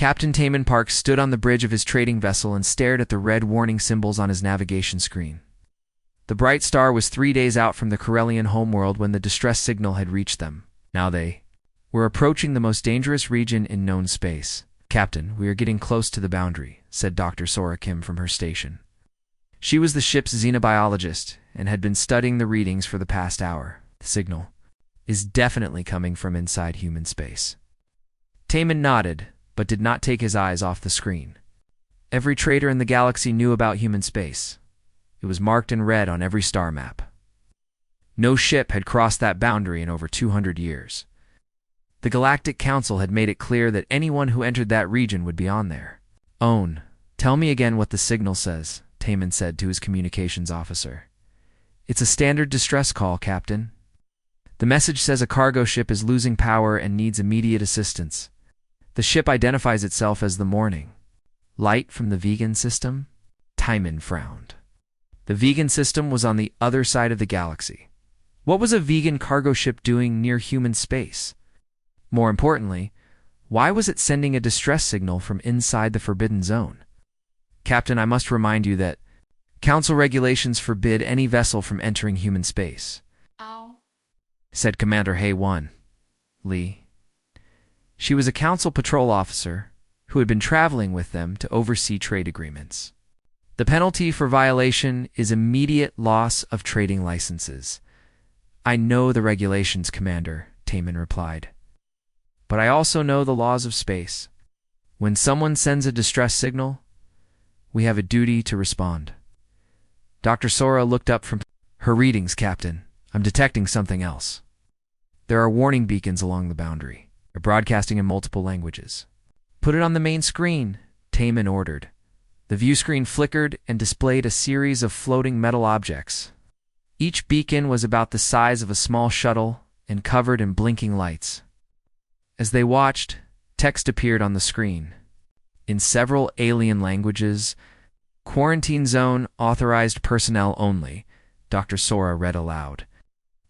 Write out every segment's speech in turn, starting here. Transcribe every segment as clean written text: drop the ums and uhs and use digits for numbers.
Captain Taman Park stood on the bridge of his trading vessel and stared at the red warning symbols on his navigation screen. The bright star was 3 days out from the Corellian homeworld when the distress signal had reached them. Now they were approaching the most dangerous region in known space. "Captain, we are getting close to the boundary," said Dr. Sora Kim from her station. She was the ship's xenobiologist and had been studying the readings for the past hour. "The signal is definitely coming from inside human space." Taman nodded, but did not take his eyes off the screen. Every trader in the galaxy knew about human space. It was marked in red on every star map. No ship had crossed that boundary in over 200 years. The Galactic Council had made it clear that anyone who entered that region would be on there. "Own, tell me again what the signal says," Taman said to his communications officer. "It's a standard distress call, Captain. The message says a cargo ship is losing power and needs immediate assistance. The ship identifies itself as the Morning Light from the vegan system." Taman frowned. The vegan system was on the other side of the galaxy. What was a vegan cargo ship doing near human space? More importantly, why was it sending a distress signal from inside the Forbidden Zone? "Captain, I must remind you that Council regulations forbid any vessel from entering human space," said Commander Hay-1 Lee. She was a Council patrol officer who had been traveling with them to oversee trade agreements. "The penalty for violation is immediate loss of trading licenses." "I know the regulations, Commander," Taman replied. "But I also know the laws of space. When someone sends a distress signal, we have a duty to respond." Dr. Sora looked up from her readings. "Captain, I'm detecting something else. There are warning beacons along the boundary. They're broadcasting in multiple languages." "Put it on the main screen," Taman ordered. The view screen flickered and displayed a series of floating metal objects. Each beacon was about the size of a small shuttle and covered in blinking lights. As they watched, text appeared on the screen. In several alien languages, "Quarantine zone authorized personnel only," Dr. Sora read aloud.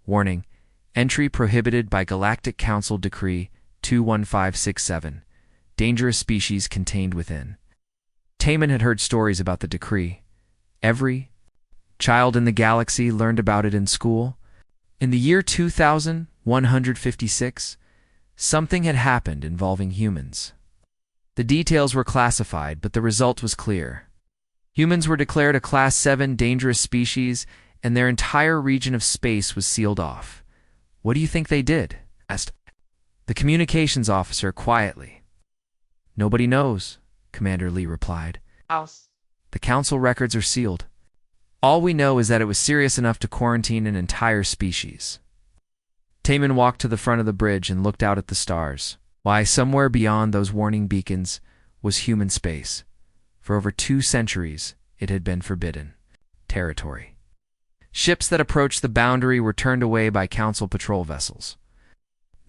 "Warning, entry prohibited by Galactic Council Decree 21567. Dangerous species contained within." Taman had heard stories about the decree. Every child in the galaxy learned about it in school. In the year 2156, something had happened involving humans. The details were classified, but the result was clear. Humans were declared a Class 7 dangerous species, and their entire region of space was sealed off. "What do you think they did?" asked the communications officer quietly. "Nobody knows," Commander Lee replied. "The Council records are sealed. All we know is that it was serious enough to quarantine an entire species." Taman walked to the front of the bridge and looked out at the stars. Why, somewhere beyond those warning beacons was human space. For over 2 centuries, it had been forbidden territory. Ships that approached the boundary were turned away by Council patrol vessels.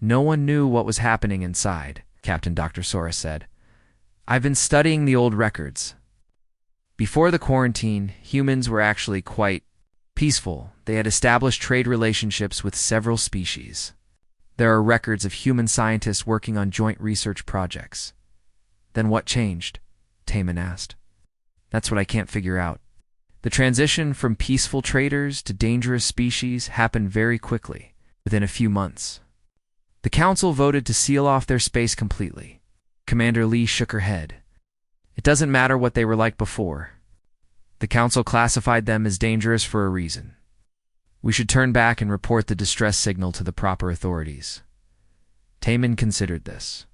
"No one knew what was happening inside," Captain Dr. Sora said. "I've been studying the old records. Before the quarantine, humans were actually quite peaceful. They had established trade relationships with several species. There are records of human scientists working on joint research projects." "Then what changed?" Taman asked. "That's what I can't figure out. The transition from peaceful traders to dangerous species happened very quickly, within a few months. The Council voted to seal off their space completely." Commander Lee shook her head. "It doesn't matter what they were like before. The Council classified them as dangerous for a reason. We should turn back and report the distress signal to the proper authorities." Taman considered this.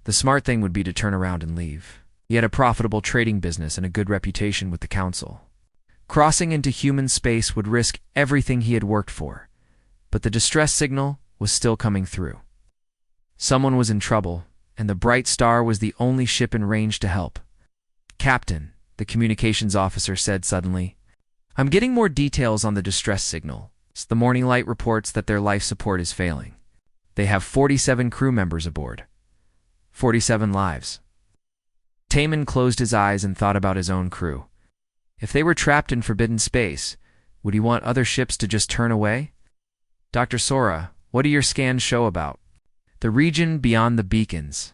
The smart thing would be to turn around and leave. He had a profitable trading business and a good reputation with the Council. Crossing into human space would risk everything he had worked for, but the distress signal was still coming through. Someone was in trouble, and the Bright Star was the only ship in range to help. "Captain," the communications officer said suddenly, "I'm getting more details on the distress signal. The Morning Light reports that their life support is failing. They have 47 crew members aboard. 47 lives." Taman closed his eyes and thought about his own crew. If they were trapped in forbidden space, would he want other ships to just turn away? "Dr. Sora, what do your scans show about the region beyond the beacons?"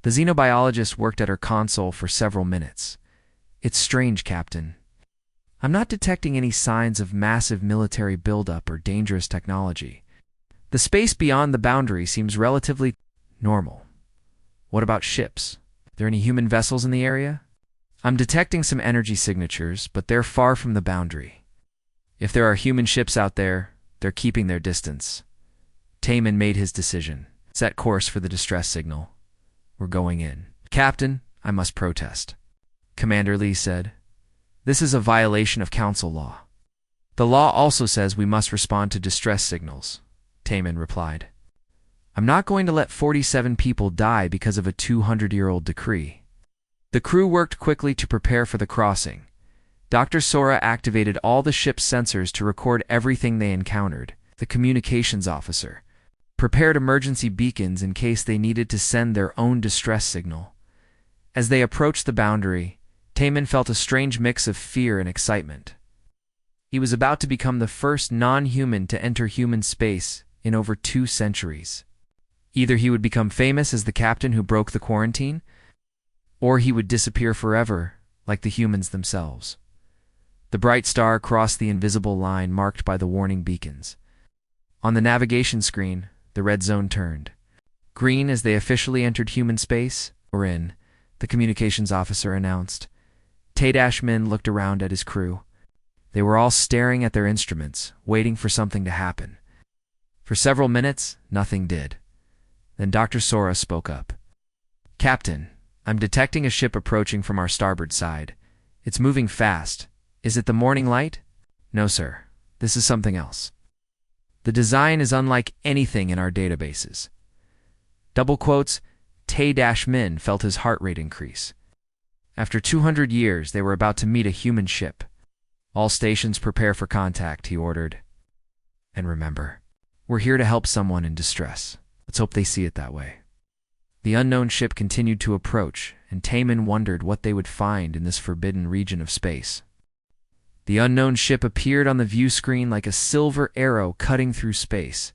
The The xenobiologist worked at her console for several minutes. It's strange, Captain. I'm not detecting any signs of massive military buildup or dangerous technology. The space beyond the boundary seems relatively normal. What about ships? Are there any human vessels in the area? I'm detecting some energy signatures, but they're far from the boundary. If there are human ships out there, they're keeping their distance. Taman made his decision. Set course for the distress signal. We're going in. Captain, I must protest. Commander Lee said. This is a violation of council law. The law also says we must respond to distress signals, Taman replied. I'm not going to let 47 people die because of a 200-year-old decree. The crew worked quickly to prepare for the crossing. Dr. Sora activated all the ship's sensors to record everything they encountered. The communications officer prepared emergency beacons in case they needed to send their own distress signal. As they approached the boundary, Taman felt a strange mix of fear and excitement. He was about to become the first non-human to enter human space in over 2 centuries. Either he would become famous as the captain who broke the quarantine, or he would disappear forever, like the humans themselves. The bright star crossed the invisible line marked by the warning beacons. On the navigation screen, the red zone turned green as they officially entered human space. We're in, the communications officer announced. Tay-Min looked around at his crew. They were all staring at their instruments, waiting for something to happen. For several minutes, nothing did. Then Dr. Sora spoke up. Captain, I'm detecting a ship approaching from our starboard side. It's moving fast. Is it the morning light? No, sir. This is something else. The design is unlike anything in our databases. Double quotes, Tay-Min felt his heart rate increase. After 200 years, they were about to meet a human ship. All stations prepare for contact, he ordered. And remember, we're here to help someone in distress. Let's hope they see it that way. The unknown ship continued to approach, and Taman wondered what they would find in this forbidden region of space. The unknown ship appeared on the view screen like a silver arrow cutting through space.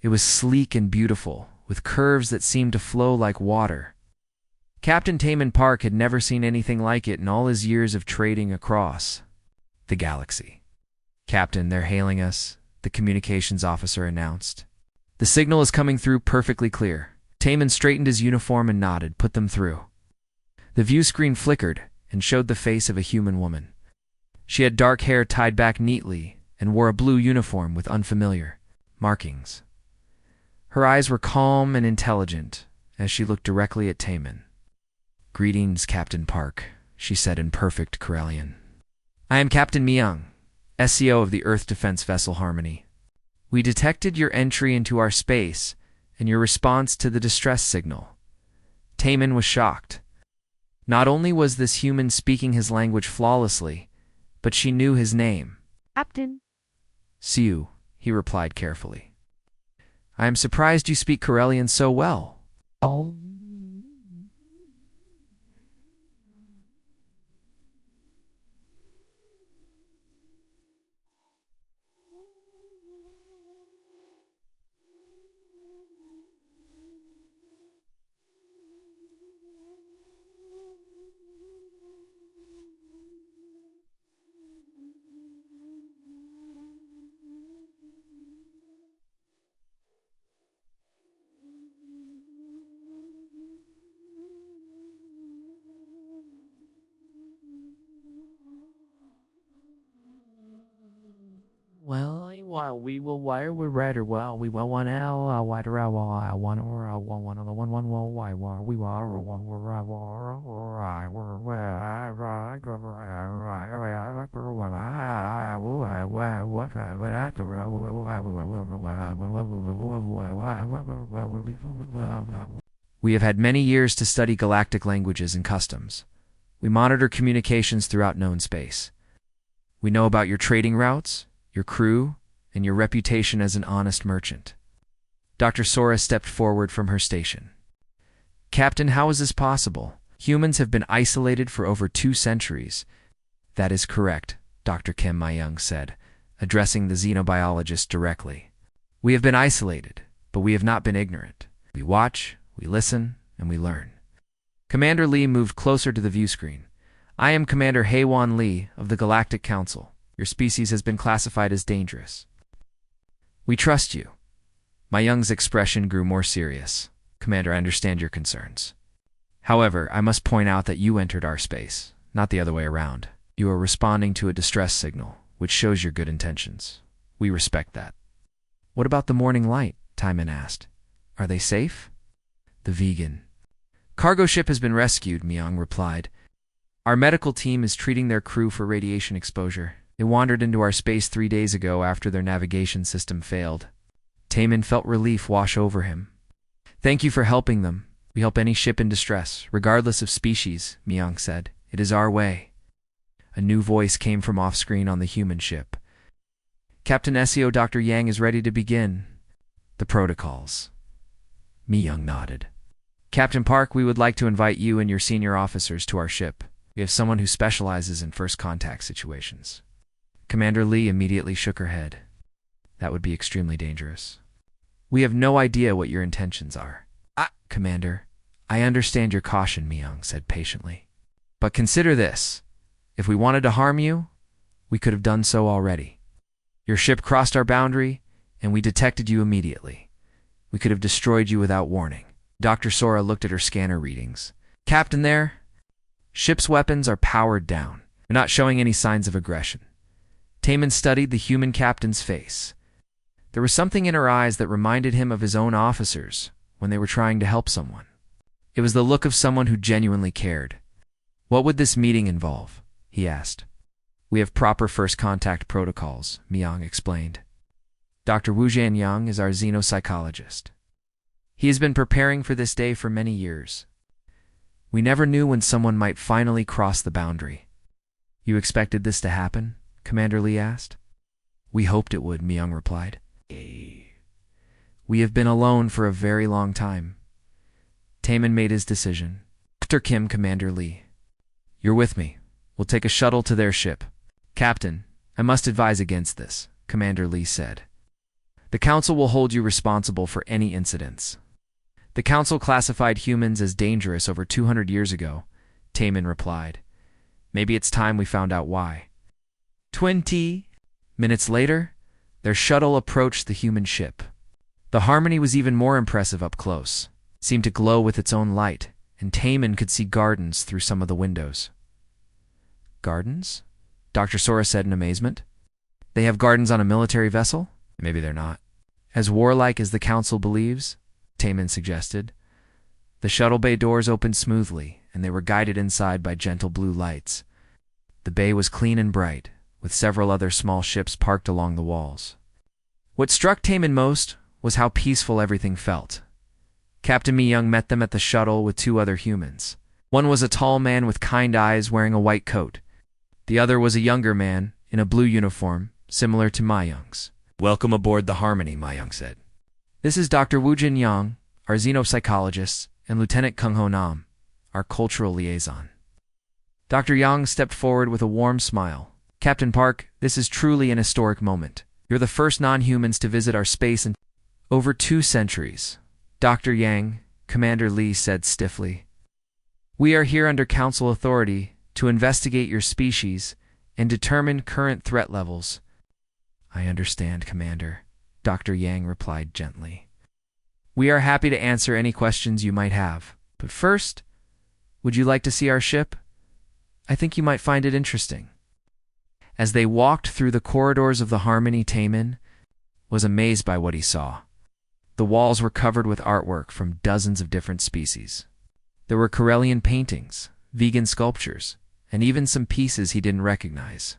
It was sleek and beautiful, with curves that seemed to flow like water. Captain Taman Park had never seen anything like it in all his years of trading across the galaxy. Captain, they're hailing us, the communications officer announced. The signal is coming through perfectly clear. Taman straightened his uniform and nodded, put them through. The view screen flickered and showed the face of a human woman. She had dark hair tied back neatly and wore a blue uniform with unfamiliar markings. Her eyes were calm and intelligent as she looked directly at Taman. Greetings, Captain Park, she said in perfect Corellian. I am Captain Myung, SCO of the Earth Defense Vessel Harmony. We detected your entry into our space and your response to the distress signal. Taman was shocked. Not only was this human speaking his language flawlessly, but she knew his name. Captain. Siu, he replied carefully. I am surprised you speak Corellian so well. Oh. Well, we will wire we rather well we will one L wider one or one why we are one We have had many years to study galactic languages and customs. We monitor communications throughout known space. We know about your trading routes, your crew, and your reputation as an honest merchant. Dr. Sora stepped forward from her station. Captain, how is this possible? Humans have been isolated for over 2 centuries. That is correct, Dr. Kim Myung said, addressing the xenobiologist directly. We have been isolated, but we have not been ignorant. We watch, we listen, and we learn. Commander Lee moved closer to the view screen. I am Commander Haewon Lee of the Galactic Council. Your species has been classified as dangerous. We trust you. My young's expression grew more serious. Commander, I understand your concerns. However, I must point out that you entered our space, not the other way around. You are responding to a distress signal, which shows your good intentions. We respect that. What about the morning light? Timon asked. Are they safe? The vegan. Cargo ship has been rescued, Myung replied. Our medical team is treating their crew for radiation exposure. They wandered into our space 3 days ago after their navigation system failed. Timon felt relief wash over him. Thank you for helping them. We help any ship in distress, regardless of species, Myung said. It is our way. A new voice came from off-screen on the human ship. Captain SEO Dr. Yang is ready to begin. The protocols. Myung nodded. Captain Park, we would like to invite you and your senior officers to our ship. We have someone who specializes in first contact situations. Commander Lee immediately shook her head. That would be extremely dangerous. We have no idea what your intentions are. Commander, I understand your caution, Myung said patiently. But consider this. If we wanted to harm you, we could have done so already. Your ship crossed our boundary, and we detected you immediately. We could have destroyed you without warning. Dr. Sora looked at her scanner readings. Captain there, ship's weapons are powered down. They're not showing any signs of aggression. Timon studied the human captain's face. There was something in her eyes that reminded him of his own officers when they were trying to help someone. It was the look of someone who genuinely cared. What would this meeting involve? He asked. We have proper first contact protocols, Myung explained. Dr. Wu Jianyang is our xenopsychologist. He has been preparing for this day for many years. We never knew when someone might finally cross the boundary. You expected this to happen? Commander Lee asked. We hoped it would, Myung replied. We have been alone for a very long time. Timon made his decision. Dr. Kim, Commander Lee. You're with me. We'll take a shuttle to their ship. Captain, I must advise against this, Commander Lee said. The Council will hold you responsible for any incidents. The Council classified humans as dangerous over 200 years ago, Timon replied. Maybe it's time we found out why. 20 minutes later, their shuttle approached the human ship. The Harmony was even more impressive up close. It seemed to glow with its own light, and Timon could see gardens through some of the windows. Gardens? Dr. Sora said in amazement. They have gardens on a military vessel? Maybe they're not. As warlike as the Council believes, Timon suggested. The shuttle bay doors opened smoothly, and they were guided inside by gentle blue lights. The bay was clean and bright, with several other small ships parked along the walls. What struck Timon most was how peaceful everything felt. Captain Myung met them at the shuttle with 2 other humans. One was a tall man with kind eyes wearing a white coat. The other was a younger man in a blue uniform, similar to Myung's. Welcome aboard the Harmony, Myung said. This is Dr. Wu Jianyang, our xenopsychologist, and Lieutenant Kung Ho Nam, our cultural liaison. Dr. Yang stepped forward with a warm smile. Captain Park, this is truly an historic moment. You're the first non-humans to visit our space in over 2 centuries. Dr. Yang, Commander Lee said stiffly. We are here under Council authority to investigate your species and determine current threat levels. I understand, Commander, Dr. Yang replied gently. We are happy to answer any questions you might have. But first, would you like to see our ship? I think you might find it interesting. As they walked through the corridors of the Harmony, Timon was amazed by what he saw. The walls were covered with artwork from dozens of different species. There were Corellian paintings, vegan sculptures, and even some pieces he didn't recognize.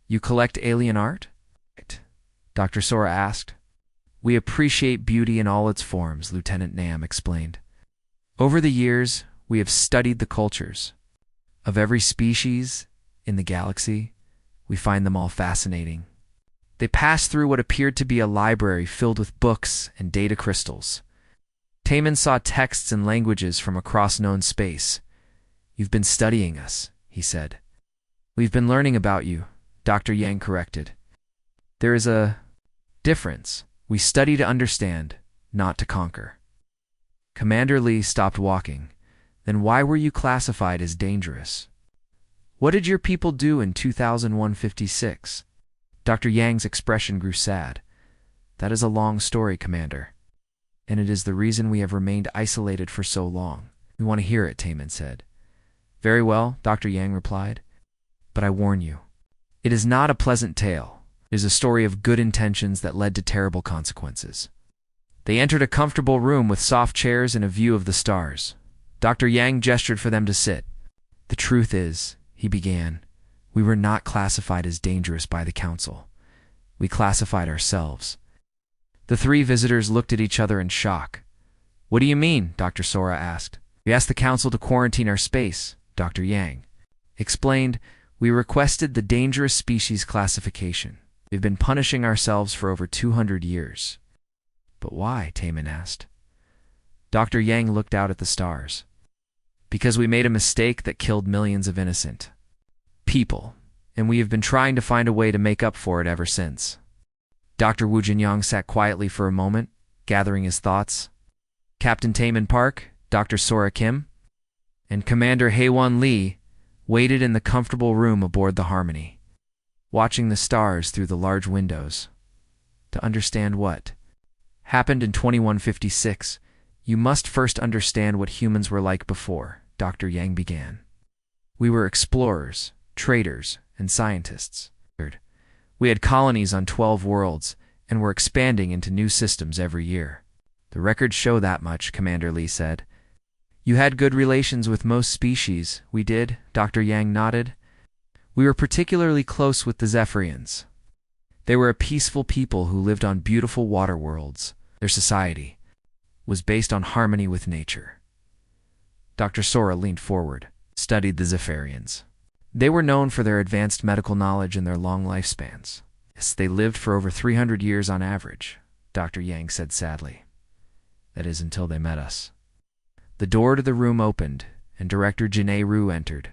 You collect alien art? Dr. Sora asked. We appreciate beauty in all its forms, Lieutenant Nam explained. Over the years, we have studied the cultures of every species in the galaxy. We find them all fascinating. They passed through what appeared to be a library filled with books and data crystals. Timon saw texts and languages from across known space. You've been studying us, he said. We've been learning about you, Dr. Yang corrected. There is a difference. We study to understand, not to conquer. Commander Lee stopped walking. Then why were you classified as dangerous? What did your people do in 2156? Dr. Yang's expression grew sad. That is a long story, Commander. And it is the reason we have remained isolated for so long. We want to hear it, Taman said. Very well, Dr. Yang replied. But I warn you, it is not a pleasant tale. It is a story of good intentions that led to terrible consequences. They entered a comfortable room with soft chairs and a view of the stars. Dr. Yang gestured for them to sit. The truth is, he began, we were not classified as dangerous by the Council. We classified ourselves. The three visitors looked at each other in shock. What do you mean? Dr. Sora asked. We asked the Council to quarantine our space, Dr. Yang explained. We requested the dangerous species classification. We've been punishing ourselves for over 200 years. But why? Taman asked. Dr. Yang looked out at the stars. Because we made a mistake that killed millions of innocent people, and we have been trying to find a way to make up for it ever since. Dr. Wu Jinyang sat quietly for a moment, gathering his thoughts. Captain Taman Park, Dr. Sora Kim, and Commander Haewon Lee waited in the comfortable room aboard the Harmony, watching the stars through the large windows. To understand what happened in 2156, you must first understand what humans were like before, Dr. Yang began. We were explorers, traders, and scientists. We had colonies on 12 worlds, and were expanding into new systems every year. The records show that much, Commander Lee said. You had good relations with most species. We did, Dr. Yang nodded. We were particularly close with the Zephyrians. They were a peaceful people who lived on beautiful water worlds. Their society was based on harmony with nature. Dr. Sora leaned forward, studied the Zephyrians. They were known for their advanced medical knowledge and their long lifespans. Yes, they lived for over 300 years on average, Dr. Yang said sadly. That is until they met us. The door to the room opened, and Director Janae Rue entered.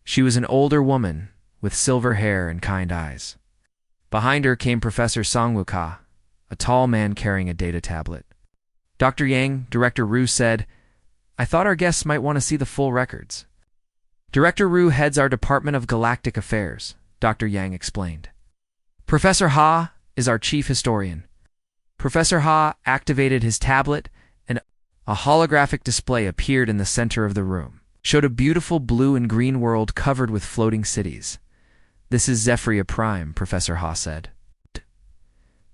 She was an older woman, with silver hair and kind eyes. Behind her came Professor Song Wuka, a tall man carrying a data tablet. Dr. Yang, Director Rue said, I thought our guests might want to see the full records. Director Rue heads our Department of Galactic Affairs, Dr. Yang explained. Professor Ha is our chief historian. Professor Ha activated his tablet, and a holographic display appeared in the center of the room. Showed a beautiful blue and green world covered with floating cities. This is Zephyria Prime, Professor Ha said.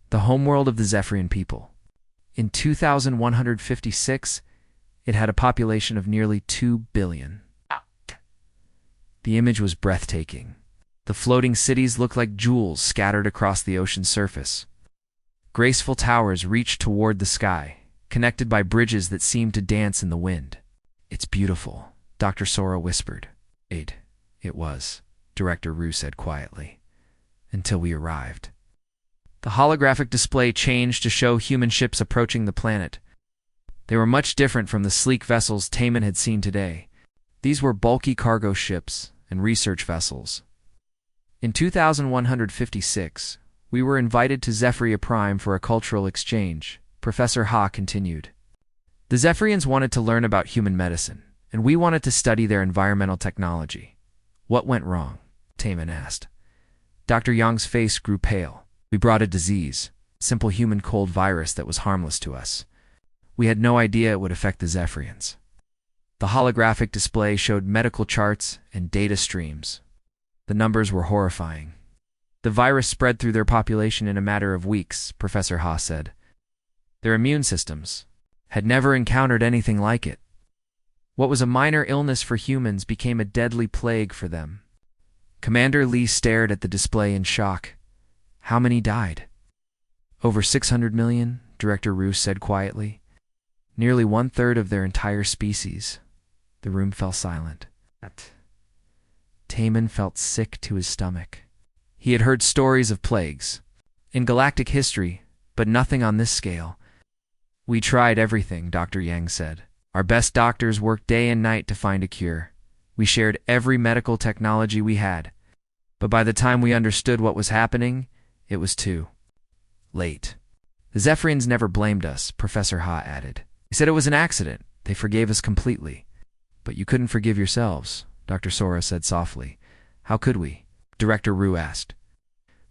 The homeworld of the Zephyrian people. In 2156, it had a population of nearly 2 billion. The image was breathtaking. The floating cities looked like jewels scattered across the ocean's surface. Graceful towers reached toward the sky, connected by bridges that seemed to dance in the wind. It's beautiful, Dr. Sora whispered. It was, Director Rue said quietly, until we arrived. The holographic display changed to show human ships approaching the planet. They were much different from the sleek vessels Taman had seen today. These were bulky cargo ships and research vessels. In 2156, we were invited to Zephyria Prime for a cultural exchange, Professor Ha continued. The Zephyrians wanted to learn about human medicine, and we wanted to study their environmental technology. What went wrong? Taman asked. Dr. Yang's face grew pale. We brought a disease, simple human cold virus that was harmless to us. We had no idea it would affect the Zephyrians. The holographic display showed medical charts and data streams. The numbers were horrifying. The virus spread through their population in a matter of weeks, Professor Ha said. Their immune systems had never encountered anything like it. What was a minor illness for humans became a deadly plague for them. Commander Lee stared at the display in shock. How many died? Over 600 million, Director Rue said quietly. Nearly 1/3 of their entire species. The room fell silent. Taman felt sick to his stomach. He had heard stories of plagues in galactic history, but nothing on this scale. We tried everything, Dr. Yang said. Our best doctors worked day and night to find a cure. We shared every medical technology we had. But by the time we understood what was happening, it was too late. The Zephyrians never blamed us, Professor Ha added. He said it was an accident. They forgave us completely. But you couldn't forgive yourselves, Dr. Sora said softly. How could we? Director Rue asked.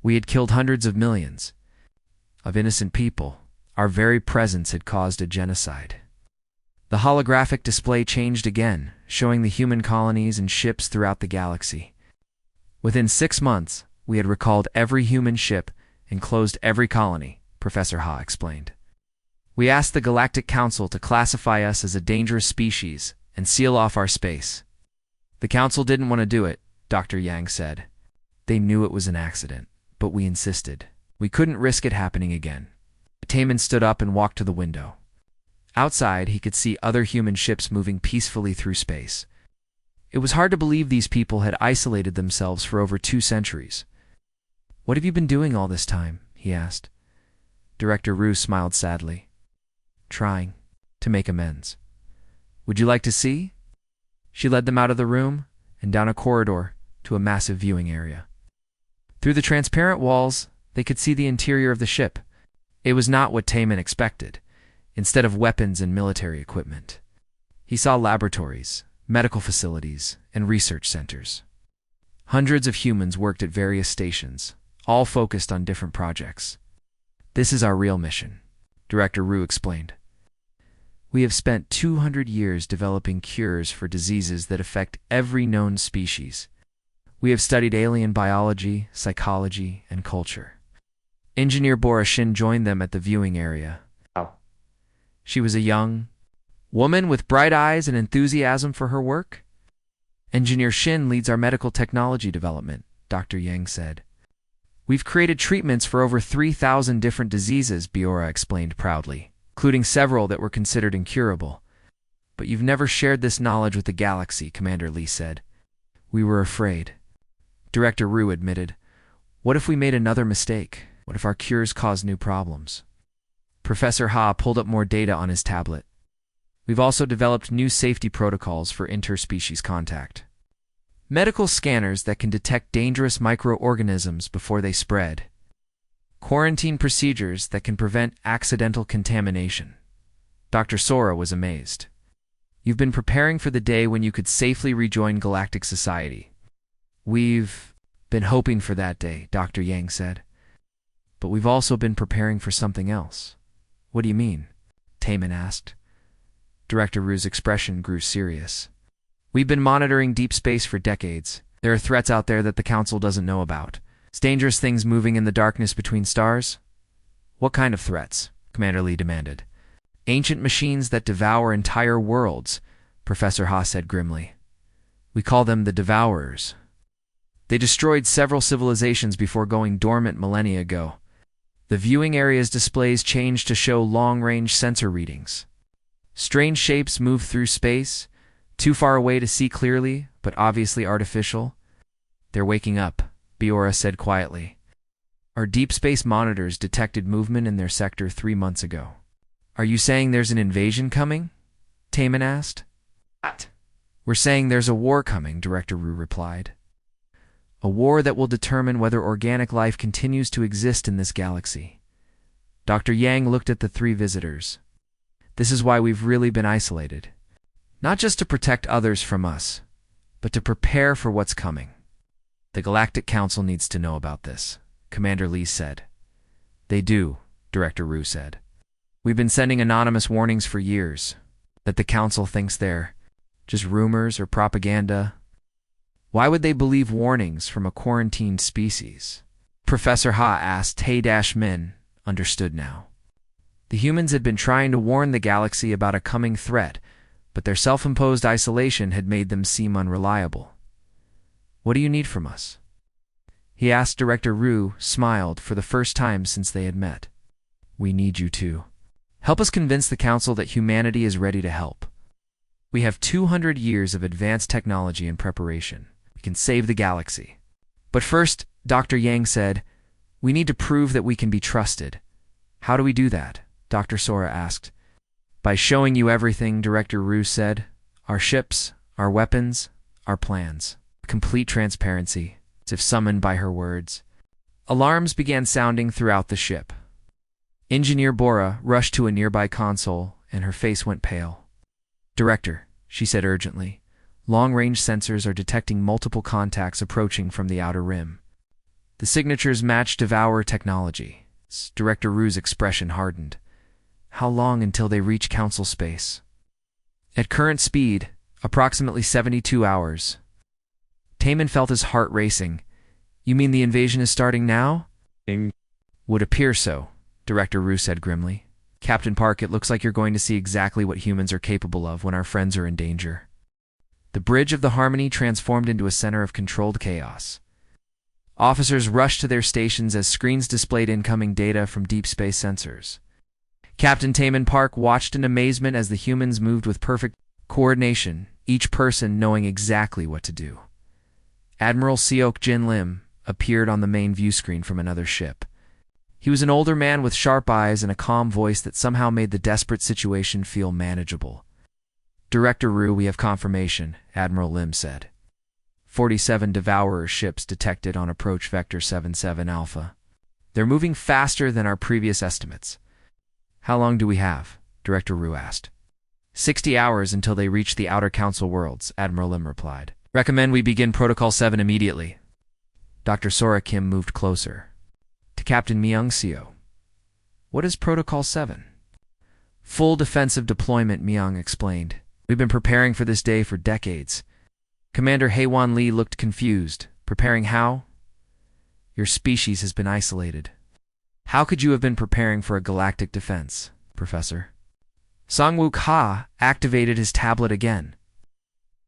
We had killed hundreds of millions of innocent people. Our very presence had caused a genocide. The holographic display changed again, showing the human colonies and ships throughout the galaxy. Within 6 months, we had recalled every human ship and closed every colony, Professor Ha explained. We asked the Galactic Council to classify us as a dangerous species and seal off our space. The Council didn't want to do it, Dr. Yang said. They knew it was an accident, but we insisted. We couldn't risk it happening again. Taman stood up and walked to the window. Outside, he could see other human ships moving peacefully through space. It was hard to believe these people had isolated themselves for over 2 centuries. What have you been doing all this time? He asked. Director Rue smiled sadly. Trying to make amends. Would you like to see? She led them out of the room and down a corridor to a massive viewing area. Through the transparent walls, they could see the interior of the ship. It was not what Taman expected. Instead of weapons and military equipment, he saw laboratories, medical facilities, and research centers. Hundreds of humans worked at various stations, all focused on different projects. This is our real mission, Director Rue explained. We have spent 200 years developing cures for diseases that affect every known species. We have studied alien biology, psychology, and culture. Engineer Bora Shin joined them at the viewing area. She was a young woman with bright eyes and enthusiasm for her work. Engineer Shin leads our medical technology development, Dr. Yang said. We've created treatments for over 3,000 different diseases, Biora explained proudly, including several that were considered incurable. But you've never shared this knowledge with the galaxy, Commander Lee said. We were afraid. Director Rue admitted. What if we made another mistake? What if our cures caused new problems? Professor Ha pulled up more data on his tablet. We've also developed new safety protocols for interspecies contact. Medical scanners that can detect dangerous microorganisms before they spread. Quarantine procedures that can prevent accidental contamination. Dr. Sora was amazed. You've been preparing for the day when you could safely rejoin galactic society. We've been hoping for that day, Dr. Yang said. But we've also been preparing for something else. What do you mean? Taman asked. Director Rue's expression grew serious. We've been monitoring deep space for decades. There are threats out there that the Council doesn't know about. It's dangerous things moving in the darkness between stars. What kind of threats? Commander Lee demanded. Ancient machines that devour entire worlds, Professor Ha said grimly. We call them the Devourers. They destroyed several civilizations before going dormant millennia ago. The viewing area's displays changed to show long-range sensor readings. Strange shapes move through space, too far away to see clearly, but obviously artificial. They're waking up, Biora said quietly. Our deep space monitors detected movement in their sector 3 months ago. Are you saying there's an invasion coming? Taman asked. What? We're saying there's a war coming, Director Rue replied. A war that will determine whether organic life continues to exist in this galaxy. Dr. Yang looked at the 3 visitors. This is why we've really been isolated. Not just to protect others from us, but to prepare for what's coming. The Galactic Council needs to know about this, Commander Lee said. They do, Director Rue said. We've been sending anonymous warnings for years, that the Council thinks they're just rumors or propaganda. Why would they believe warnings from a quarantined species? Professor Ha asked. Min understood now. The humans had been trying to warn the galaxy about a coming threat, but their self-imposed isolation had made them seem unreliable. What do you need from us? He asked. Director Rue smiled for the first time since they had met. We need you to help us convince the Council that humanity is ready to help. We have 200 years of advanced technology in preparation. We can save the galaxy. But first, Dr. Yang said, we need to prove that we can be trusted. How do we do that? Dr. Sora asked. By showing you everything, Director Rue said. Our ships, our weapons, our plans. Complete transparency, as if summoned by her words. Alarms began sounding throughout the ship. Engineer Bora rushed to a nearby console, and her face went pale. Director, she said urgently, Long-range sensors are detecting multiple contacts approaching from the outer rim. The signatures match Devourer technology. Director Rue's expression hardened. How long until they reach Council space? At current speed, approximately 72 hours. Taman felt his heart racing. You mean the invasion is starting now? Would appear so, Director Rue said grimly. Captain Park, it looks like you're going to see exactly what humans are capable of when our friends are in danger. The bridge of the Harmony transformed into a center of controlled chaos. Officers rushed to their stations as screens displayed incoming data from deep space sensors. Captain Taman Park watched in amazement as the humans moved with perfect coordination, each person knowing exactly what to do. Admiral Seok Jin Lim appeared on the main view screen from another ship. He was an older man with sharp eyes and a calm voice that somehow made the desperate situation feel manageable. Director Rue, we have confirmation, Admiral Lim said. 47 Devourer ships detected on approach vector 77 Alpha. They're moving faster than our previous estimates. How long do we have? Director Rue asked. 60 hours until they reach the Outer Council worlds, Admiral Lim replied. Recommend we begin Protocol 7 immediately. Dr. Sora Kim moved closer. To Captain Myung Seo. What is Protocol 7? Full defensive deployment, Myung explained. We've been preparing for this day for decades. Commander Haewon Lee looked confused. Preparing how? Your species has been isolated. How could you have been preparing for a galactic defense, Professor? Song-Wook Ha activated his tablet again.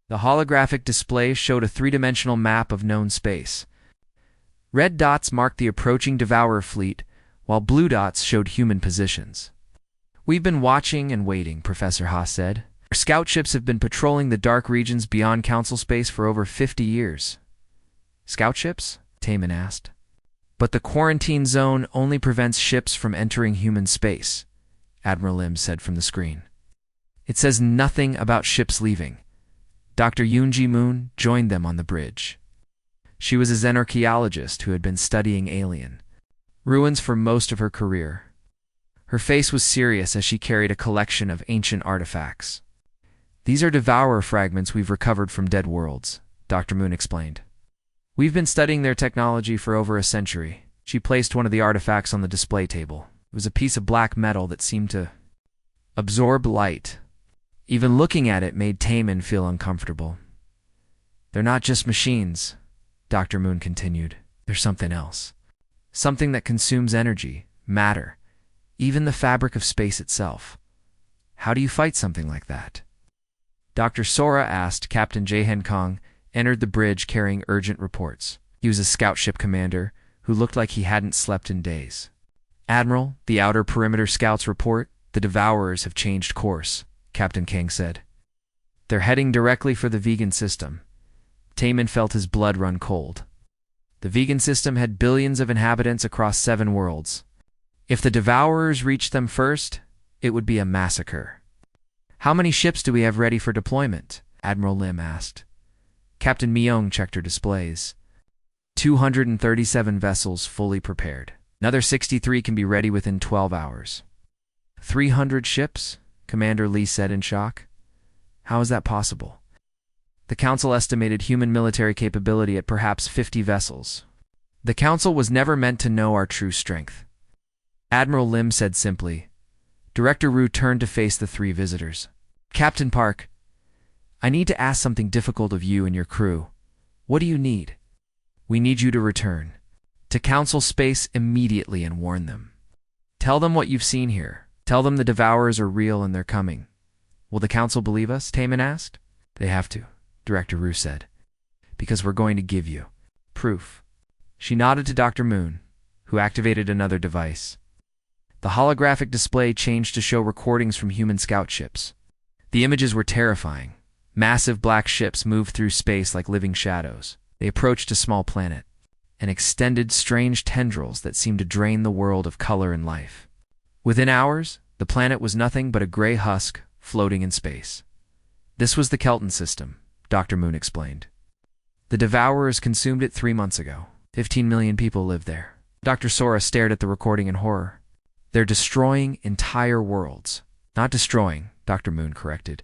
The holographic display showed a three-dimensional map of known space. Red dots marked the approaching Devourer fleet, while blue dots showed human positions. We've been watching and waiting, Professor Ha said. Our scout ships have been patrolling the dark regions beyond Council space for over 50 years. Scout ships? Taman asked. But the quarantine zone only prevents ships from entering human space, Admiral Lim said from the screen. It says nothing about ships leaving. Dr. Yoon Ji-moon joined them on the bridge. She was a xenarchaeologist who had been studying alien ruins for most of her career. Her face was serious as she carried a collection of ancient artifacts. These are Devourer fragments we've recovered from dead worlds, Dr. Moon explained. We've been studying their technology for over a century. She placed one of the artifacts on the display table. It was a piece of black metal that seemed to absorb light. Even looking at it made Taman feel uncomfortable. They're not just machines, Dr. Moon continued. There's something else. Something that consumes energy, matter, even the fabric of space itself. How do you fight something like that? Dr. Sora asked. Captain Jae-hen Kong entered the bridge carrying urgent reports. He was a scout ship commander who looked like he hadn't slept in days. Admiral, the outer perimeter scouts report, the Devourers have changed course, Captain Kang said. They're heading directly for the vegan system. Taman felt his blood run cold. The vegan system had billions of inhabitants across 7 worlds. If the Devourers reached them first, it would be a massacre. How many ships do we have ready for deployment? Admiral Lim asked. Captain Myung checked her displays. 237 vessels fully prepared. Another 63 can be ready within 12 hours. 300 ships? Commander Lee said in shock. How is that possible? The Council estimated human military capability at perhaps 50 vessels. The Council was never meant to know our true strength. Admiral Lim said simply. Director Rue turned to face the 3 visitors. Captain Park, I need to ask something difficult of you and your crew. What do you need? We need you to return to Council space immediately and warn them. Tell them what you've seen here. Tell them the Devourers are real and they're coming. Will the Council believe us? Taman asked. They have to, Director Rue said. Because we're going to give you proof. She nodded to Dr. Moon, who activated another device. The holographic display changed to show recordings from human scout ships. The images were terrifying. Massive black ships moved through space like living shadows. They approached a small planet and extended strange tendrils that seemed to drain the world of color and life. Within hours, the planet was nothing but a gray husk floating in space. This was the Kelton system, Dr. Moon explained. The Devourers consumed it 3 months ago. 15 million people live there. Dr. Sora stared at the recording in horror. They're destroying entire worlds. Not destroying, Dr. Moon corrected.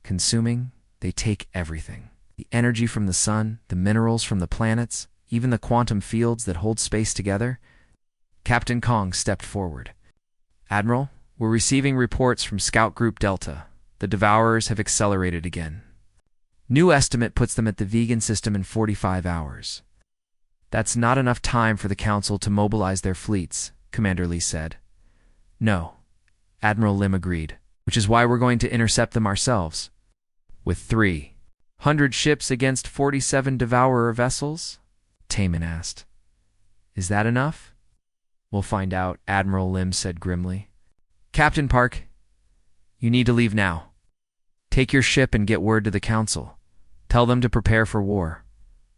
Consuming, they take everything. The energy from the sun, the minerals from the planets, even the quantum fields that hold space together. Captain Kong stepped forward. Admiral, we're receiving reports from Scout Group Delta. The Devourers have accelerated again. New estimate puts them at the vegan system in 45 hours. That's not enough time for the Council to mobilize their fleets, Commander Lee said. No, Admiral Lim agreed, which is why we're going to intercept them ourselves. With 300 ships against 47 Devourer vessels? Taman asked. Is that enough? We'll find out, Admiral Lim said grimly. Captain Park, you need to leave now. Take your ship and get word to the Council. Tell them to prepare for war.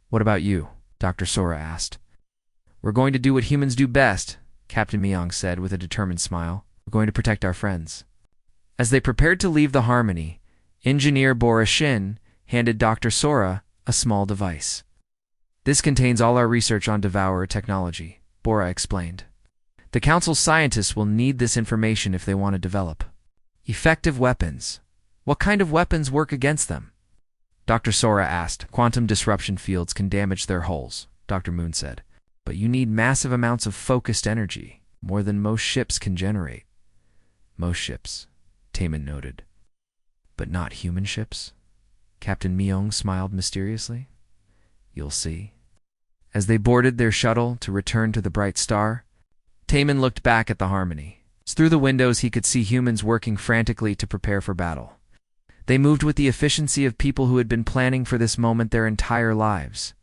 What about you? Dr. Sora asked. We're going to do what humans do best, Captain Myong said with a determined smile. We're going to protect our friends. As they prepared to leave the Harmony, Engineer Bora Shin handed Dr. Sora a small device. This contains all our research on Devourer technology, Bora explained. The Council's scientists will need this information if they want to develop effective weapons. What kind of weapons work against them? Dr. Sora asked. Quantum disruption fields can damage their hulls, Dr. Moon said. But you need massive amounts of focused energy, more than most ships can generate. Most ships, Taman noted. But not human ships? Captain Myong smiled mysteriously. You'll see. As they boarded their shuttle to return to the Bright Star, Taman looked back at the Harmony. Through the windows he could see humans working frantically to prepare for battle. They moved with the efficiency of people who had been planning for this moment their entire lives.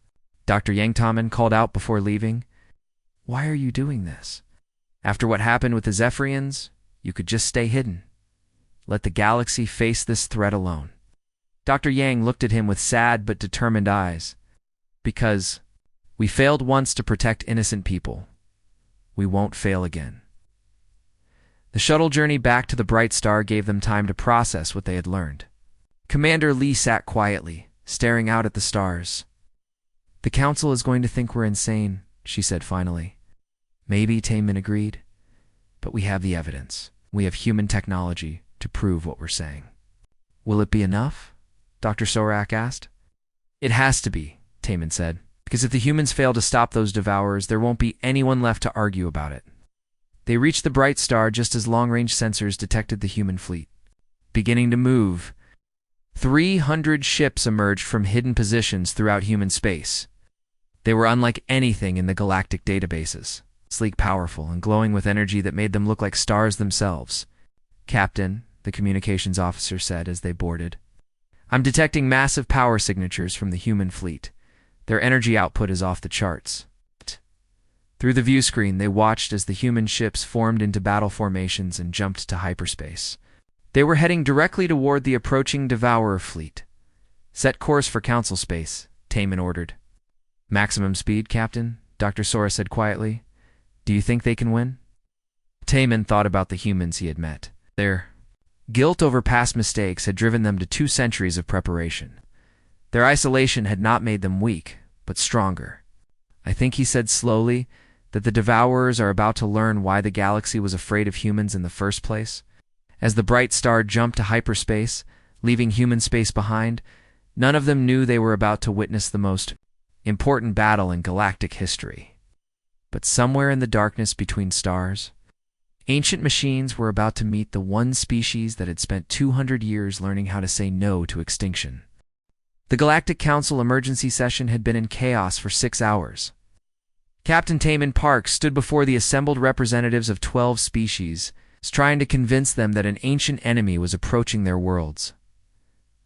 Dr. Yang Taman called out before leaving, Why are you doing this? After what happened with the Zephyrians, you could just stay hidden. Let the galaxy face this threat alone. Dr. Yang looked at him with sad but determined eyes. Because we failed once to protect innocent people. We won't fail again. The shuttle journey back to the Bright Star gave them time to process what they had learned. Commander Lee sat quietly, staring out at the stars. The Council is going to think we're insane, she said finally. Maybe, Taman agreed. But we have the evidence. We have human technology to prove what we're saying. Will it be enough? Dr. Sorak asked. It has to be, Taman said, because if the humans fail to stop those Devourers, there won't be anyone left to argue about it. They reached the Bright Star just as long-range sensors detected the human fleet. Beginning to move, 300 ships emerged from hidden positions throughout human space. They were unlike anything in the galactic databases, sleek, powerful, and glowing with energy that made them look like stars themselves. Captain, the communications officer said as they boarded, I'm detecting massive power signatures from the human fleet. Their energy output is off the charts. Through the view screen, they watched as the human ships formed into battle formations and jumped to hyperspace. They were heading directly toward the approaching Devourer fleet. Set course for Council space, Taman ordered. Maximum speed, Captain, Dr. Sora said quietly. Do you think they can win? Taman thought about the humans he had met. Their guilt over past mistakes had driven them to 2 centuries of preparation. Their isolation had not made them weak, but stronger. I think he said slowly that the Devourers are about to learn why the galaxy was afraid of humans in the first place. As the Bright Star jumped to hyperspace, leaving human space behind, none of them knew they were about to witness the most important battle in galactic history. But somewhere in the darkness between stars, ancient machines were about to meet the one species that had spent 200 years learning how to say no to extinction. The Galactic Council emergency session had been in chaos for 6 hours. Captain Taman Park stood before the assembled representatives of 12 species, trying to convince them that an ancient enemy was approaching their worlds.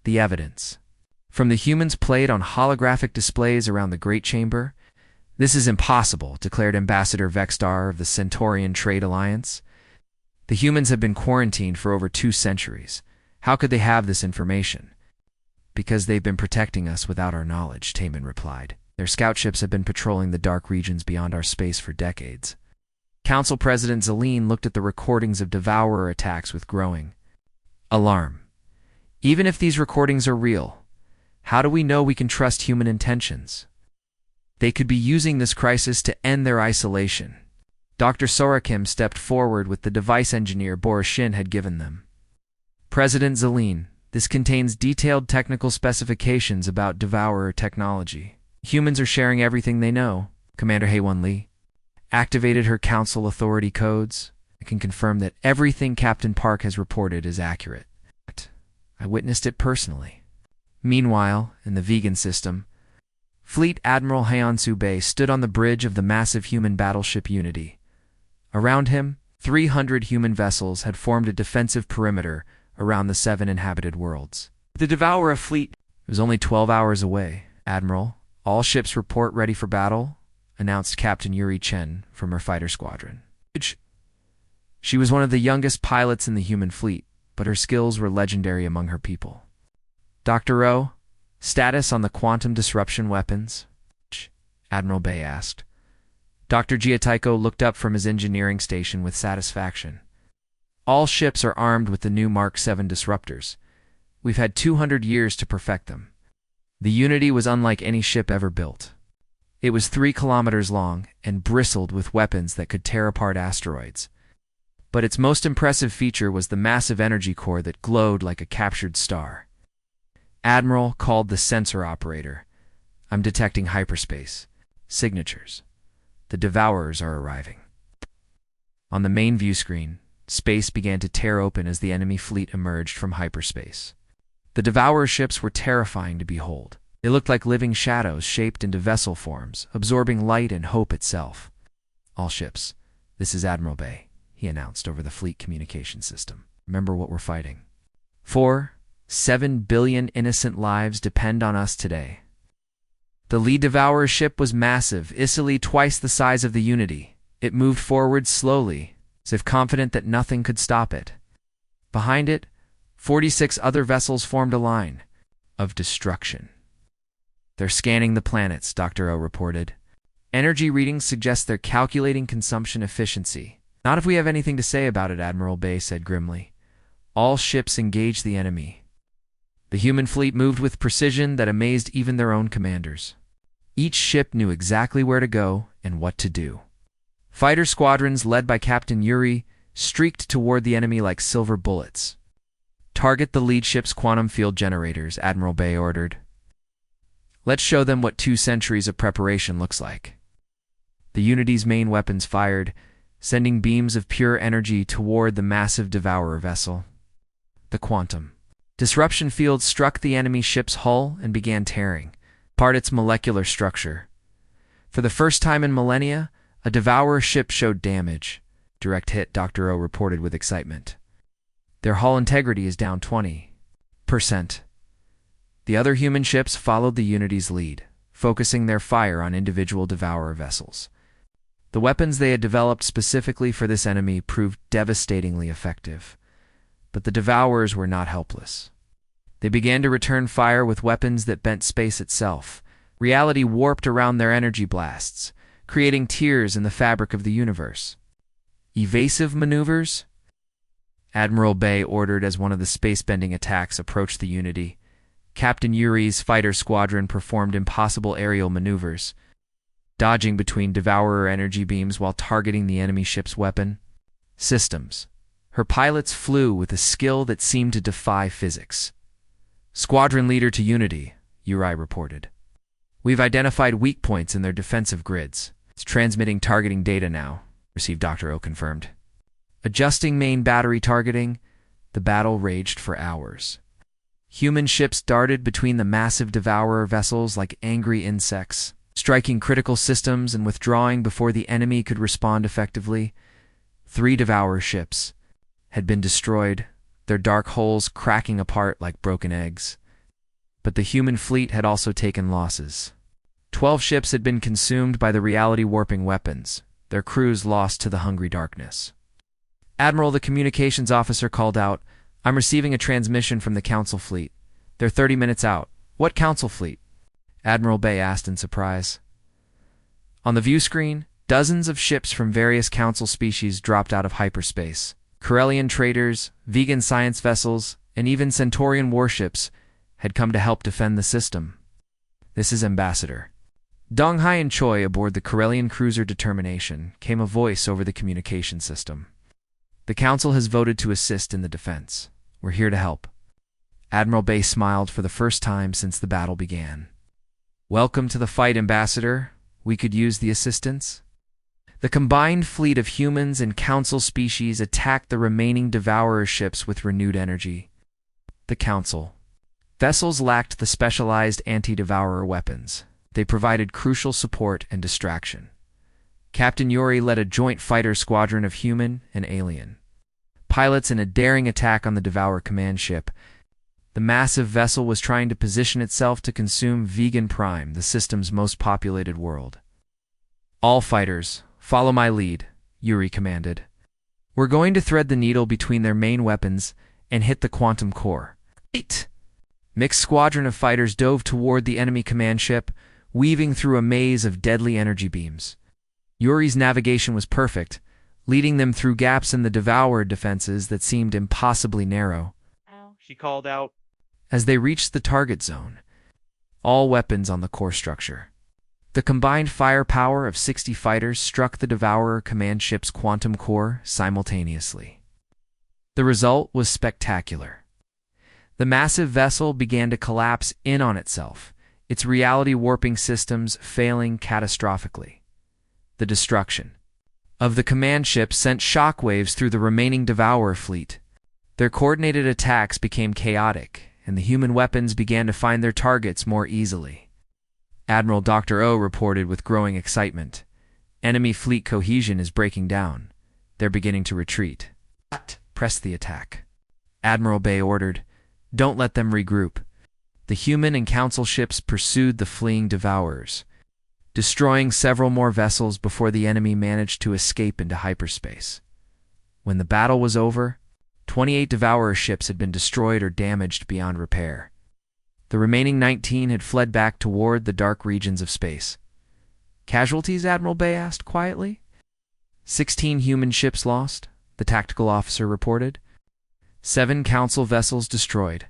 The evidence. From the humans played on holographic displays around the Great Chamber. This is impossible, declared Ambassador Vexstar of the Centaurian Trade Alliance. The humans have been quarantined for over 2 centuries. How could they have this information? Because they've been protecting us without our knowledge, Taman replied. Their scout ships have been patrolling the dark regions beyond our space for decades. Council President Zelene looked at the recordings of Devourer attacks with growing alarm. Even if these recordings are real, how do we know we can trust human intentions? They could be using this crisis to end their isolation. Dr. Sorakim stepped forward with the device engineer Borishin had given them. President Zelene, This contains detailed technical specifications about Devourer technology. Humans are sharing everything they know. Commander Haewon Lee activated her Council Authority codes. I can confirm that everything Captain Park has reported is accurate. I witnessed it personally. Meanwhile, in the vegan system, Fleet Admiral Hyunsu Bay stood on the bridge of the massive human battleship Unity. Around him, 300 human vessels had formed a defensive perimeter around the 7 inhabited worlds. The Devourer fleet was only 12 hours away. Admiral, all ships report ready for battle, announced Captain Yuri Chen from her fighter squadron. She was one of the youngest pilots in the human fleet, but her skills were legendary among her people. Dr. O, status on the quantum disruption weapons? Admiral Bay asked. Dr. Giataiko looked up from his engineering station with satisfaction. All ships are armed with the new Mark 7 disruptors. We've had 200 years to perfect them. The Unity was unlike any ship ever built. It was 3 kilometers long and bristled with weapons that could tear apart asteroids. But its most impressive feature was the massive energy core that glowed like a captured star. Admiral called the sensor operator. I'm detecting hyperspace signatures. The Devourers are arriving. On the main view screen, space began to tear open as the enemy fleet emerged from hyperspace. The Devourer ships were terrifying to behold. They looked like living shadows shaped into vessel forms, absorbing light and hope itself. All ships, this is Admiral Bay, he announced over the fleet communication system. Remember what we're fighting. 7 billion innocent lives depend on us today. The lead Devourer ship was massive, easily twice the size of the Unity. It moved forward slowly, as if confident that nothing could stop it. Behind it, 46 other vessels formed a line of destruction. They're scanning the planets, Dr. O reported. Energy readings suggest they're calculating consumption efficiency. Not if we have anything to say about it, Admiral Bay said grimly. All ships engage the enemy. The human fleet moved with precision that amazed even their own commanders. Each ship knew exactly where to go and what to do. Fighter squadrons led by Captain Yuri streaked toward the enemy like silver bullets. Target the lead ship's quantum field generators, Admiral Bay ordered. Let's show them what 2 centuries of preparation looks like. The Unity's main weapons fired, sending beams of pure energy toward the massive Devourer vessel. The quantum disruption field struck the enemy ship's hull and began tearing apart its molecular structure. For the first time in millennia, a Devourer ship showed damage. Direct hit, Dr. O reported with excitement. Their hull integrity is down 20%. The other human ships followed the Unity's lead, focusing their fire on individual Devourer vessels. The weapons they had developed specifically for this enemy proved devastatingly effective. But the Devourers were not helpless. They began to return fire with weapons that bent space itself. Reality warped around their energy blasts, creating tears in the fabric of the universe. Evasive maneuvers? Admiral Bay ordered as one of the space-bending attacks approached the Unity. Captain Yuri's fighter squadron performed impossible aerial maneuvers, dodging between Devourer energy beams while targeting the enemy ship's weapon systems. Her pilots flew with a skill that seemed to defy physics. Squadron leader to Unity, Yuri reported. We've identified weak points in their defensive grids. It's transmitting targeting data now, received Dr. O confirmed. Adjusting main battery targeting, the battle raged for hours. Human ships darted between the massive Devourer vessels like angry insects, striking critical systems and withdrawing before the enemy could respond effectively. 3 Devourer ships had been destroyed, their dark holes cracking apart like broken eggs. But the human fleet had also taken losses. 12 ships had been consumed by the reality-warping weapons, their crews lost to the hungry darkness. Admiral, the communications officer called out, I'm receiving a transmission from the Council fleet. They're 30 minutes out. What Council fleet? Admiral Bay asked in surprise. On the view screen, dozens of ships from various Council species dropped out of hyperspace. Corellian traders, vegan science vessels, and even Centaurian warships had come to help defend the system. This is Ambassador Donghai and Choi aboard the Corellian cruiser Determination, came a voice over the communication system. The Council has voted to assist in the defense. We're here to help. Admiral Bay smiled for the first time since the battle began. "Welcome to the fight, Ambassador. We could use the assistance." The combined fleet of humans and Council species attacked the remaining Devourer ships with renewed energy. The Council vessels lacked the specialized anti-Devourer weapons. They provided crucial support and distraction. Captain Yuri led a joint fighter squadron of human and alien pilots in a daring attack on the Devourer command ship. The massive vessel was trying to position itself to consume Vegan Prime, the system's most populated world. "All fighters, follow my lead," Yuri commanded. "We're going to thread the needle between their main weapons and hit the quantum core." "Eight!" Mixed squadron of fighters dove toward the enemy command ship, weaving through a maze of deadly energy beams. Yuri's navigation was perfect, leading them through gaps in the Devourer defenses that seemed impossibly narrow. She called out. As they reached the target zone, all weapons on the core structure. The combined firepower of 60 fighters struck the Devourer command ship's quantum core simultaneously. The result was spectacular. The massive vessel began to collapse in on itself, its reality-warping systems failing catastrophically. The destruction of the command ship sent shockwaves through the remaining Devourer fleet. Their coordinated attacks became chaotic, and the human weapons began to find their targets more easily. Admiral Dr. O reported with growing excitement. "Enemy fleet cohesion is breaking down. They're beginning to retreat." "Press the attack," Admiral Bay ordered. "Don't let them regroup." The human and Council ships pursued the fleeing Devourers, destroying several more vessels before the enemy managed to escape into hyperspace. When the battle was over, 28 Devourer ships had been destroyed or damaged beyond repair. The remaining 19 had fled back toward the dark regions of space. "Casualties?" Admiral Bay asked quietly. 16 human ships lost, the tactical officer reported. 7 Council vessels destroyed,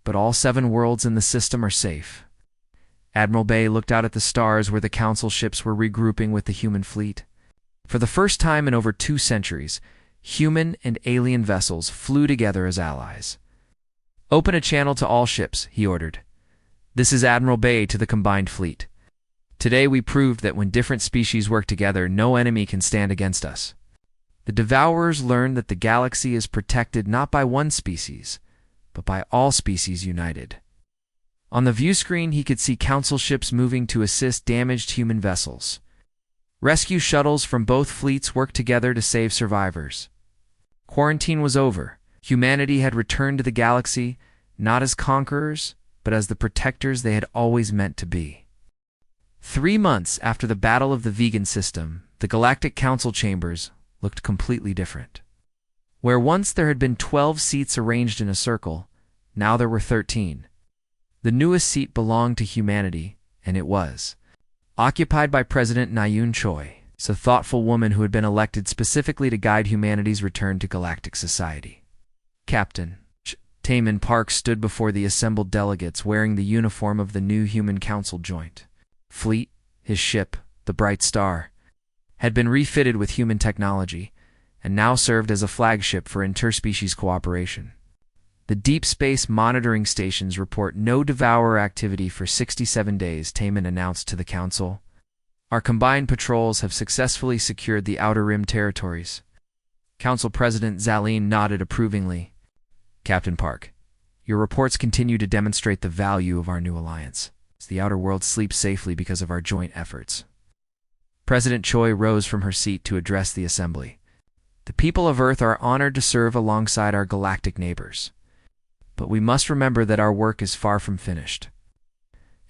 but all 7 worlds in the system are safe. Admiral Bay looked out at the stars where the Council ships were regrouping with the human fleet. For the first time in over 2 centuries, human and alien vessels flew together as allies. "Open a channel to all ships," he ordered. "This is Admiral Bay to the combined fleet. Today we proved that when different species work together, no enemy can stand against us." The Devourers learned that the galaxy is protected not by one species, but by all species united. On the view screen, he could see Council ships moving to assist damaged human vessels. Rescue shuttles from both fleets worked together to save survivors. Quarantine was over. Humanity had returned to the galaxy, not as conquerors, but as the protectors they had always meant to be. 3 months after the Battle of the Vegan System, the Galactic Council chambers looked completely different. Where once there had been 12 seats arranged in a circle, now there were 13. The newest seat belonged to humanity, and it was occupied by President Nayun Choi, a thoughtful woman who had been elected specifically to guide humanity's return to galactic society. Captain Taman Park stood before the assembled delegates wearing the uniform of the new Human Council Joint Fleet. His ship, the Bright Star, had been refitted with human technology and now served as a flagship for interspecies cooperation. The Deep Space Monitoring Stations report no Devourer activity for 67 days, Taman announced to the Council. "Our combined patrols have successfully secured the Outer Rim territories." Council President Zaleen nodded approvingly. "Captain Park, your reports continue to demonstrate the value of our new alliance. The outer world sleeps safely because of our joint efforts." President Choi rose from her seat to address the assembly. "The people of Earth are honored to serve alongside our galactic neighbors. But we must remember that our work is far from finished."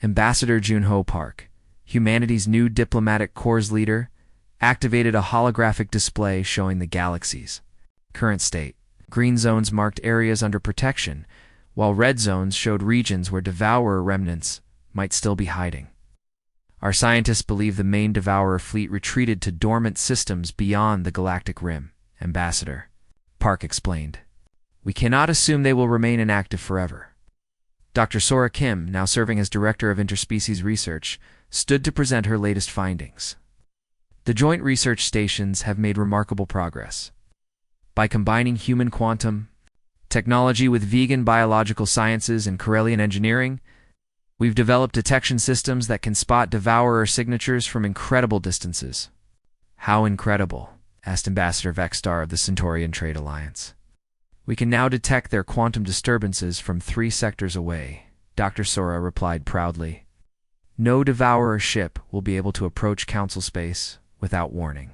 Ambassador Junho Park, humanity's new diplomatic corps leader, activated a holographic display showing the galaxy's current state. Green zones marked areas under protection, while red zones showed regions where Devourer remnants might still be hiding. "Our scientists believe the main Devourer fleet retreated to dormant systems beyond the galactic rim," Ambassador Park explained. "We cannot assume they will remain inactive forever." Dr. Sora Kim, now serving as Director of Interspecies Research, stood to present her latest findings. "The joint research stations have made remarkable progress. By combining human quantum, Technology with vegan biological sciences and Corellian engineering, we've developed detection systems that can spot devourer signatures from incredible distances. How incredible? Asked Ambassador Vexstar of the Centaurian Trade Alliance. We can now detect their quantum disturbances from 3 sectors away, Dr. Sora replied proudly. No devourer ship will be able to approach Council space without warning.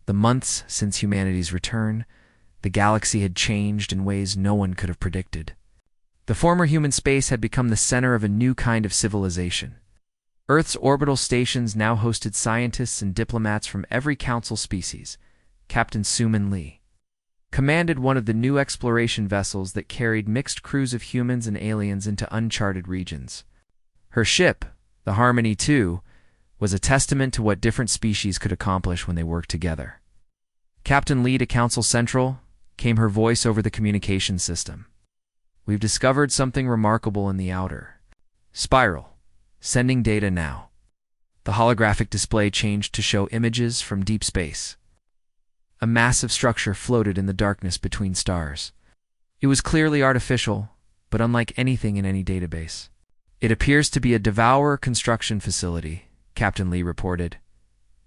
The months since humanity's return, the galaxy had changed in ways no one could have predicted. The former human space had become the center of a new kind of civilization. Earth's orbital stations now hosted scientists and diplomats from every council species. Captain Suman Lee commanded one of the new exploration vessels that carried mixed crews of humans and aliens into uncharted regions. Her ship, the Harmony 2, was a testament to what different species could accomplish when they worked together. Captain Lee to Council Central came her voice over the communication system. We've discovered something remarkable in the outer spiral. Sending data now. The holographic display changed to show images from deep space. A massive structure floated in the darkness between stars. It was clearly artificial, but unlike anything in any database. It appears to be a devourer construction facility, Captain Lee reported,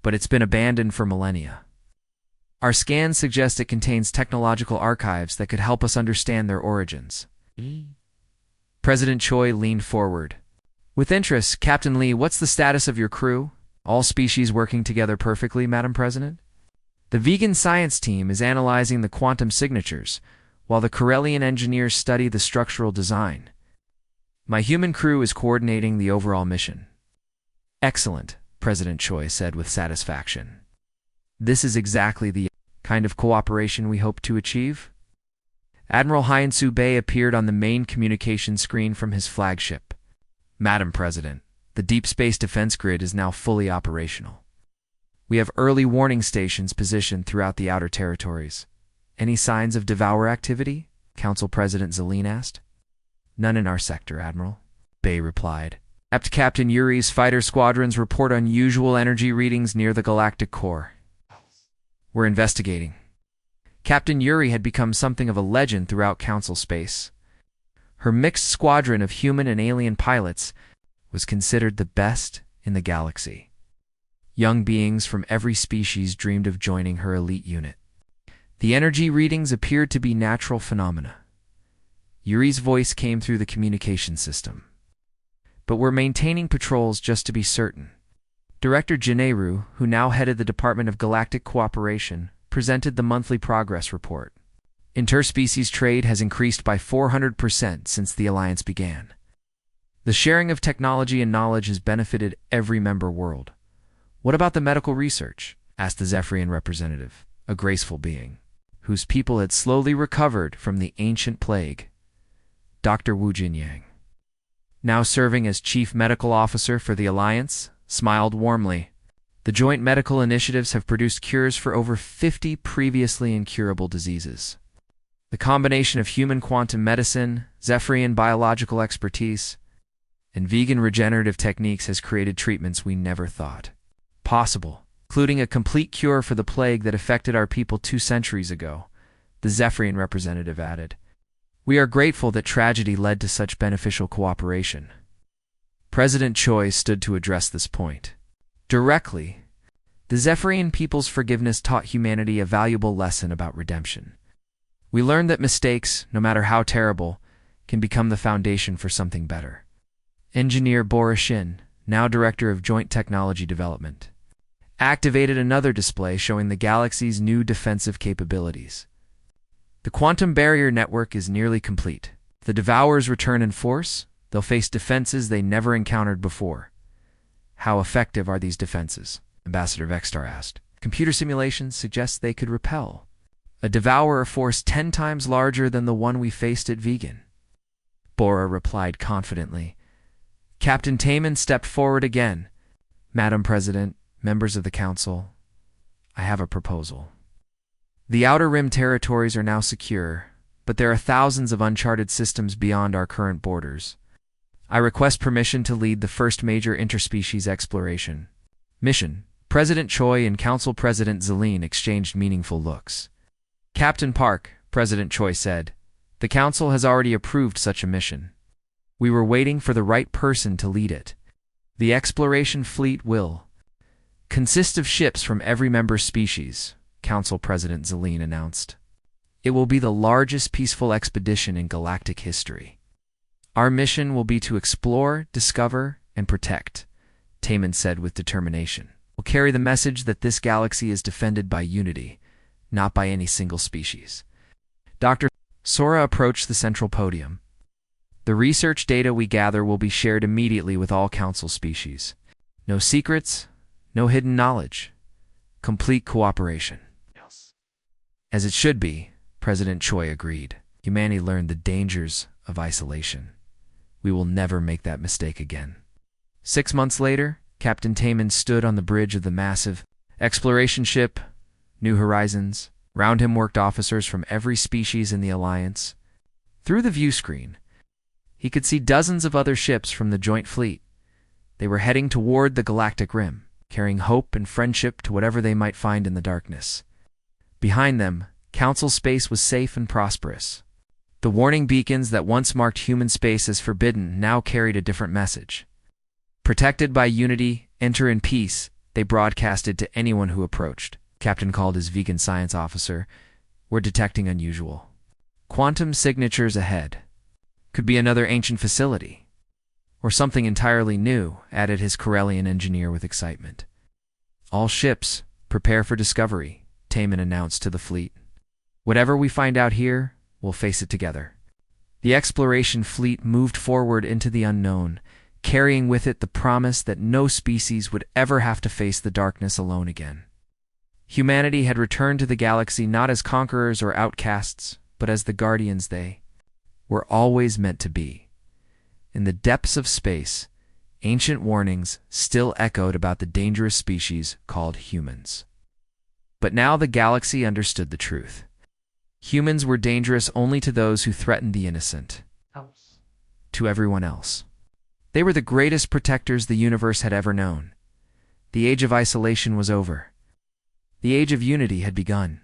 but it's been abandoned for millennia. Our scans suggest it contains technological archives that could help us understand their origins. President Choi leaned forward. With interest, Captain Lee, what's the status of your crew? All species working together perfectly, Madam President? The vegan science team is analyzing the quantum signatures, while the Corellian engineers study the structural design. My human crew is coordinating the overall mission. Excellent, President Choi said with satisfaction. This is exactly the kind of cooperation we hope to achieve. Admiral Hyensu Bei appeared on the main communication screen from his flagship. Madam President, the Deep Space Defense Grid is now fully operational. We have early warning stations positioned throughout the outer territories. Any signs of devourer activity? Council President Zelene asked. None in our sector, Admiral, Bei replied. Captain Yuri's fighter squadrons report unusual energy readings near the galactic core. We're investigating. Captain Yuri had become something of a legend throughout Council space. Her mixed squadron of human and alien pilots was considered the best in the galaxy. Young beings from every species dreamed of joining her elite unit. The energy readings appeared to be natural phenomena. Yuri's voice came through the communication system. But we're maintaining patrols just to be certain. Director Jineru, who now headed the Department of Galactic Cooperation, presented the monthly progress report. Interspecies trade has increased by 400% since the alliance began. The sharing of technology and knowledge has benefited every member world. What about the medical research? Asked the Zephyrian representative, a graceful being, whose people had slowly recovered from the ancient plague. Dr. Wu Jinyang, now serving as Chief Medical Officer for the Alliance, smiled warmly. The joint medical initiatives have produced cures for over 50 previously incurable diseases. The combination of human quantum medicine, Zephyrian biological expertise, and vegan regenerative techniques has created treatments we never thought possible, including a complete cure for the plague that affected our people 2 centuries ago, the Zephyrian representative added. We are grateful that tragedy led to such beneficial cooperation. President Choi stood to address this point. Directly, the Zephyrian people's forgiveness taught humanity a valuable lesson about redemption. We learned that mistakes, no matter how terrible, can become the foundation for something better. Engineer Bora Shin, now Director of Joint Technology Development, activated another display showing the galaxy's new defensive capabilities. The quantum barrier network is nearly complete. If the Devourers return in force, they'll face defenses they never encountered before. How effective are these defenses? Ambassador Vexstar asked. Computer simulations suggest they could repel a devourer force 10 times larger than the one we faced at Vegan. Bora replied confidently. Captain Taman stepped forward again. Madam President, members of the Council, I have a proposal. The Outer Rim territories are now secure, but there are thousands of uncharted systems beyond our current borders. I request permission to lead the first major interspecies exploration mission. President Choi and Council President Zelene exchanged meaningful looks. Captain Park, President Choi said. The Council has already approved such a mission. We were waiting for the right person to lead it. The exploration fleet will consist of ships from every member species, Council President Zeline announced. It will be the largest peaceful expedition in galactic history. Our mission will be to explore, discover, and protect, Taman said with determination. We'll carry the message that this galaxy is defended by unity, not by any single species. Dr. Sora approached the central podium. The research data we gather will be shared immediately with all Council species. No secrets, no hidden knowledge. Complete cooperation. Yes. As it should be, President Choi agreed. Humanity learned the dangers of isolation. We will never make that mistake again. 6 months later, Captain Taman stood on the bridge of the massive exploration ship, New Horizons. Round him worked officers from every species in the Alliance. Through the view screen, he could see dozens of other ships from the joint fleet. They were heading toward the Galactic Rim, carrying hope and friendship to whatever they might find in the darkness. Behind them, Council space was safe and prosperous. The warning beacons that once marked human space as forbidden now carried a different message. Protected by unity, enter in peace, they broadcasted to anyone who approached. Captain called his vegan science officer. We're detecting unusual quantum signatures ahead. Could be another ancient facility. Or something entirely new, added his Corellian engineer with excitement. All ships, prepare for discovery, Taman announced to the fleet. Whatever we find out here, we'll face it together. The exploration fleet moved forward into the unknown, carrying with it the promise that no species would ever have to face the darkness alone again. Humanity had returned to the galaxy not as conquerors or outcasts, but as the guardians they were always meant to be. In the depths of space, ancient warnings still echoed about the dangerous species called humans. But now the galaxy understood the truth. Humans were dangerous only to those who threatened the innocent. To everyone else. They were the greatest protectors the universe had ever known. The age of isolation was over. The age of unity had begun.